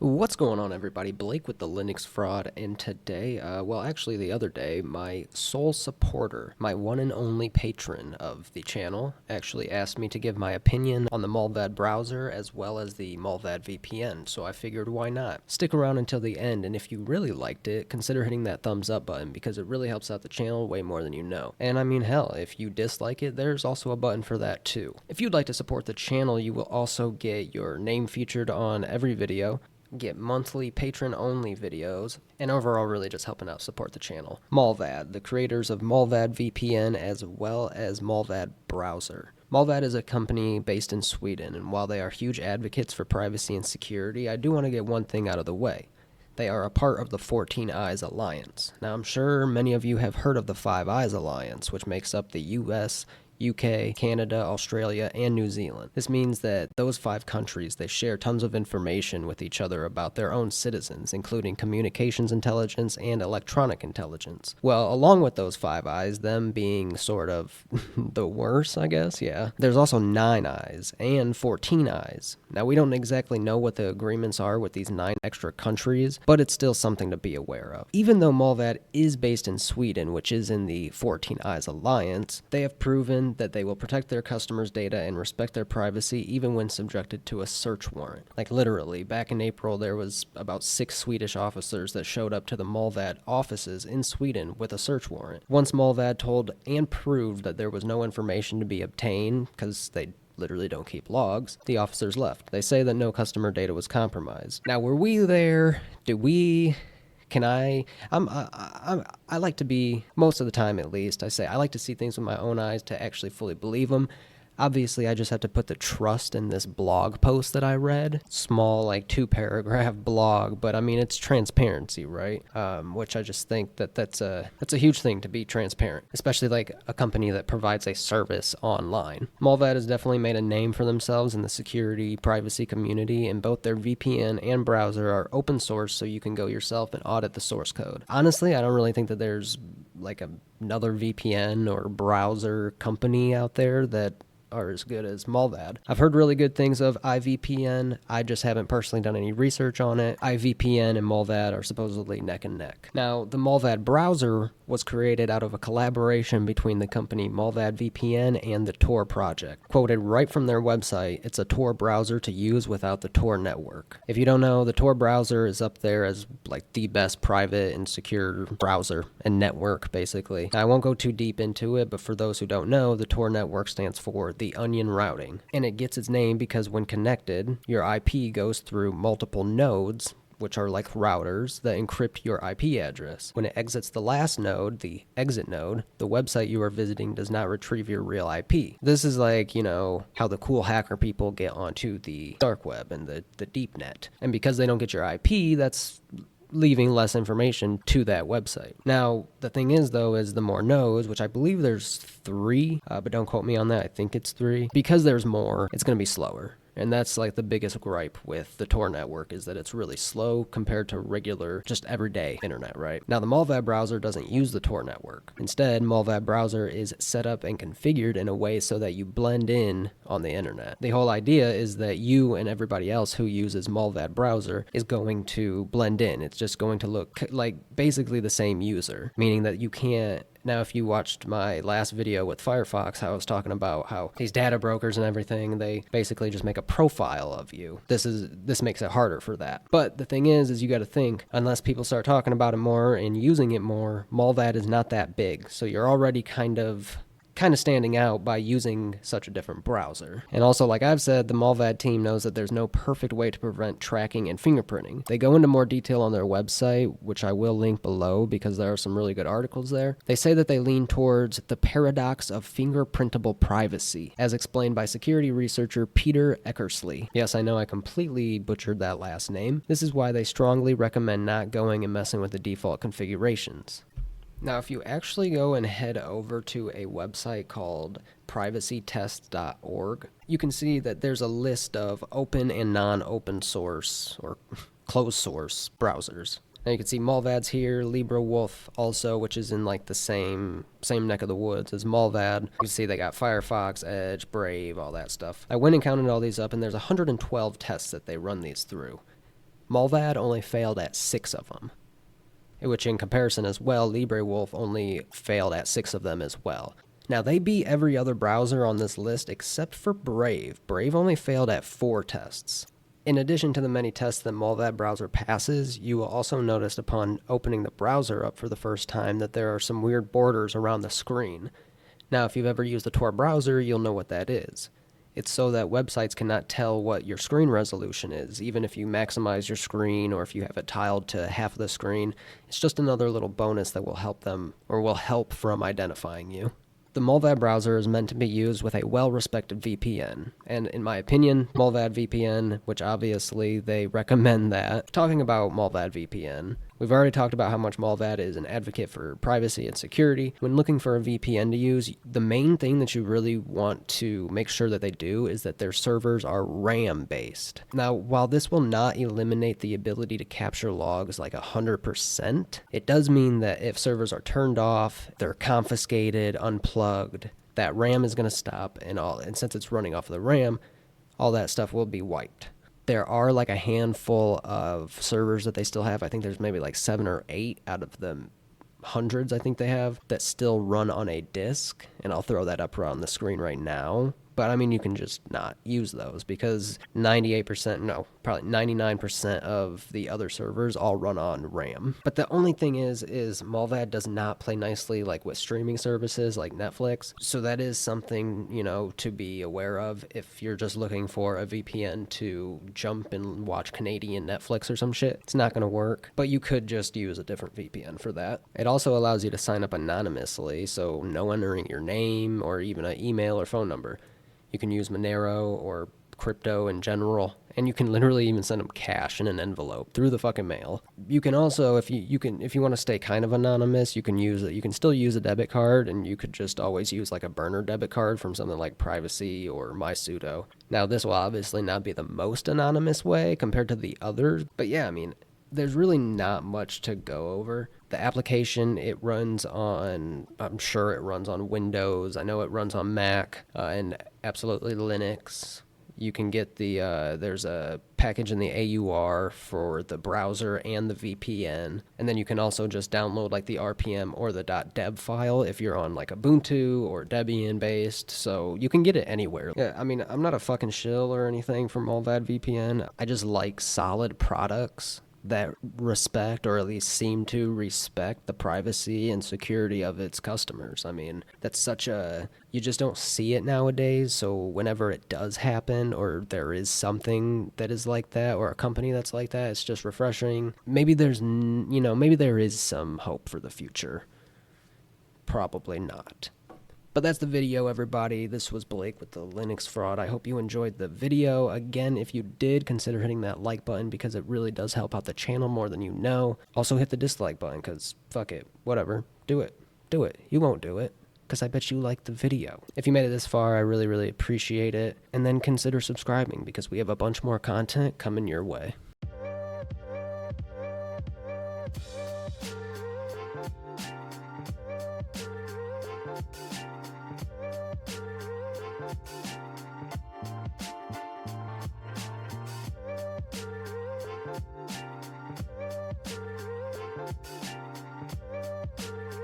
What's going on, everybody? Blake with the Linux Fraud, and today, actually the other day, my sole supporter, my one and only patron of the channel, actually asked me to give my opinion on the Mullvad Browser as well as the Mullvad VPN, so I figured why not? Stick around until the end, and if you really liked it, consider hitting that thumbs up button because it really helps out the channel way more than you know. And I mean, hell, if you dislike it, there's also a button for that too. If you'd like to support the channel, you will also get your name featured on every video, get monthly patron-only videos, and overall really just helping out support the channel. Mullvad, the creators of Mullvad VPN as well as Mullvad Browser. Mullvad is a company based in Sweden, and while they are huge advocates for privacy and security, I do want to get one thing out of the way. They are a part of the 14 Eyes Alliance. Now, I'm sure many of you have heard of the Five Eyes Alliance, which makes up the US, UK, Canada, Australia, and New Zealand. This means that those 5 countries, they share tons of information with each other about their own citizens, including communications intelligence and electronic intelligence. Well, along with those 5 eyes, them being sort of the worst, I guess, yeah. There's also 9 eyes and 14 eyes. Now, we don't exactly know what the agreements are with these 9 extra countries, but it's still something to be aware of. Even though Mullvad is based in Sweden, which is in the 14 Eyes Alliance, they have proven that they will protect their customers' data and respect their privacy even when subjected to a search warrant. Like literally, back in April, there was about 6 Swedish officers that showed up to the Mullvad offices in Sweden with a search warrant. Once Mullvad told and proved that there was no information to be obtained, because they literally don't keep logs, the officers left. They say that no customer data was compromised. Now, were we there? I like to be, most of the time at least, I like to see things with my own eyes to actually fully believe them. Obviously, I just have to put the trust in this blog post that I read. Small, like 2-paragraph blog, but I mean, it's transparency, right? Which I just think that's a huge thing, to be transparent, especially like a company that provides a service online. Mullvad has definitely made a name for themselves in the security, privacy community, and both their VPN and browser are open source, so you can go yourself and audit the source code. Honestly, I don't really think that there's like another VPN or browser company out there that are as good as Mullvad. I've heard really good things of iVPN. I just haven't personally done any research on it. iVPN and Mullvad are supposedly neck and neck. Now, the Mullvad browser was created out of a collaboration between the company Mullvad VPN and the Tor project. Quoted right from their website, it's a Tor browser to use without the Tor network. If you don't know, the Tor browser is up there as like the best private and secure browser and network, basically. Now, I won't go too deep into it, but for those who don't know, the Tor network stands for the onion routing, and it gets its name because when connected, your IP goes through multiple nodes, which are like routers that encrypt your IP address. When it exits the last node, the exit node, the website you are visiting does not retrieve your real IP. This is like, how the cool hacker people get onto the dark web and the deep net. And because they don't get your IP, that's leaving less information to that website. Now, the thing is, though, is the more nodes, which I believe there's 3, but don't quote me on that, I think it's 3. Because there's more, it's going to be slower. And that's like the biggest gripe with the Tor network, is that it's really slow compared to regular, just everyday internet, right? Now, the Mullvad browser doesn't use the Tor network. Instead, Mullvad browser is set up and configured in a way so that you blend in on the internet. The whole idea is that you and everybody else who uses Mullvad browser is going to blend in. It's just going to look like basically the same user, meaning that you can't. Now, if you watched my last video with Firefox, I was talking about how these data brokers and everything, they basically just make a profile of you. This makes it harder for that. But the thing is you got to think, unless people start talking about it more and using it more, Mullvad is not that big. So you're already kind of standing out by using such a different browser. And also, like I've said, the Mullvad team knows that there's no perfect way to prevent tracking and fingerprinting. They go into more detail on their website, which I will link below because there are some really good articles there. They say that they lean towards the paradox of fingerprintable privacy, as explained by security researcher Peter Eckersley. Yes, I know I completely butchered that last name. This is why they strongly recommend not going and messing with the default configurations. Now, if you actually go and head over to a website called privacytest.org, you can see that there's a list of open and non-open source or closed source browsers. Now you can see Mullvad's here, LibreWolf also, which is in like the same neck of the woods as Mullvad. You can see they got Firefox, Edge, Brave, all that stuff. I went and counted all these up, and there's 112 tests that they run these through. Mullvad only failed at 6 of them, which in comparison as well, LibreWolf only failed at 6 of them as well. Now, they beat every other browser on this list except for Brave. Brave only failed at 4 tests. In addition to the many tests that Mullvad Browser passes, you will also notice upon opening the browser up for the first time that there are some weird borders around the screen. Now, if you've ever used a Tor browser, you'll know what that is. It's so that websites cannot tell what your screen resolution is, even if you maximize your screen or if you have it tiled to half of the screen. It's just another little bonus that will help them, or will help from identifying you. The Mullvad browser is meant to be used with a well-respected VPN, and in my opinion, Mullvad VPN, which obviously they recommend that. Talking about Mullvad VPN, we've already talked about how much Mullvad is an advocate for privacy and security. When looking for a VPN to use, the main thing that you really want to make sure that they do is that their servers are RAM-based. Now, while this will not eliminate the ability to capture logs like 100%, it does mean that if servers are turned off, they're confiscated, unplugged, that RAM is going to stop, and since it's running off of the RAM, all that stuff will be wiped. There are like a handful of servers that they still have. I think there's maybe like 7 or 8 out of the hundreds I think they have that still run on a disk, and I'll throw that up on the screen right now. But I mean, you can just not use those because 98%, no, probably 99% of the other servers all run on RAM. But the only thing is Mullvad does not play nicely like with streaming services like Netflix. So that is something, to be aware of if you're just looking for a VPN to jump and watch Canadian Netflix or some shit. It's not going to work, but you could just use a different VPN for that. It also allows you to sign up anonymously, so no entering your name or even an email or phone number. You can use Monero or crypto in general, and you can literally even send them cash in an envelope through the fucking mail. You can also, if you want to stay kind of anonymous, you can still use a debit card, and you could just always use like a burner debit card from something like Privacy or MySudo. Now, this will obviously not be the most anonymous way compared to the others, but yeah, I mean, there's really not much to go over. The application, I'm sure it runs on Windows. I know it runs on Mac and absolutely Linux. You can get there's a package in the AUR for the browser and the VPN. And then you can also just download like the RPM or the .deb file if you're on like Ubuntu or Debian based. So you can get it anywhere. Yeah, I mean, I'm not a fucking shill or anything for Mullvad VPN. I just like solid products that respect, or at least seem to respect, the privacy and security of its customers. I mean, that's you just don't see it nowadays, so whenever it does happen, or there is something that is like that, or a company that's like that, it's just refreshing. Maybe maybe there is some hope for the future. Probably not. But that's the video, everybody. This was Blake with the Linux Fraud. I hope you enjoyed the video. Again, if you did, consider hitting that like button because it really does help out the channel more than you know. Also, hit the dislike button because fuck it. Whatever. Do it. Do it. You won't do it because I bet you liked the video. If you made it this far, I really, really appreciate it. And then consider subscribing because we have a bunch more content coming your way.